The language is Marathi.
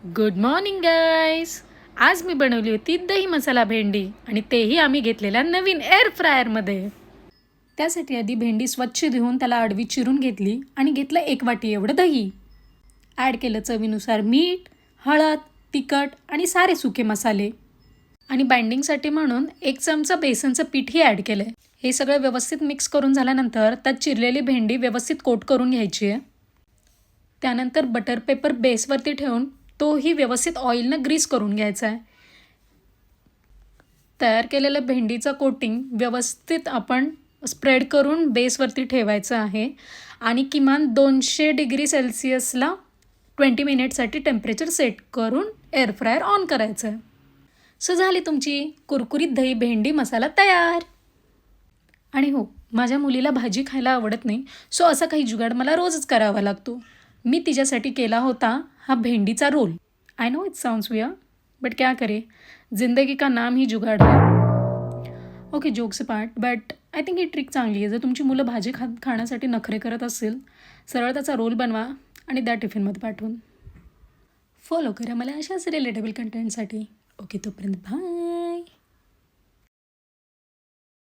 Good morning guys. आज मी बनवली होती दही मसाला भेंडी आणि तेही आम्ही घेतलेल्या नवीन एअर फ्रायरमध्ये. त्यासाठी आधी भेंडी स्वच्छ धुवून त्याला आडवी चिरून घेतली आणि घेतलं 1 वाटी एवढं दही. ॲड केलं चवीनुसार मीठ, हळद, तिखट आणि सारे सुके मसाले आणि बाइंडिंगसाठी म्हणून 1 चमचा बेसनचं पीठही ॲड केलं. हे सगळं व्यवस्थित मिक्स करून झाल्यानंतर त्यात चिरलेली भेंडी व्यवस्थित कोट करून घ्यायची आहे. त्यानंतर बटर पेपर बेसवरती ठेवून तोही व्यवस्थित ऑइलनं ग्रीस करून घ्यायचा आहे. तयार केलेलं भेंडीचं कोटिंग व्यवस्थित आपण स्प्रेड करून बेसवरती ठेवायचं आहे आणि किमान 200 डिग्री सेल्सिअसला 20 मिनिटसाठी टेम्परेचर सेट करून एअर फ्रायर ऑन करायचं आहे. सो झाली तुमची कुरकुरीत दही भेंडी मसाला तयार. आणि हो, माझ्या मुलीला भाजी खायला आवडत नाही, सो असा काही जुगाड मला रोजच करावा लागतो. मी तिच्यासाठी केला होता हा भेंडीचा role. I know it sounds weird, but क्या करे, जिंदगी का नाम ही जुगाड है. Okay, jokes part, but I think ही ट्रिक चांगली आहे. जर तुमची मुलं भाजी खाण्यासाठी नखरे करत असेल, सरळ त्याचा रोल बनवा आणि द्या टिफिनमध्ये पाठवून. फॉलो करा मला अशाच रिलेटेबल कंटेंटसाठी. ओके, तोपर्यंत बाय.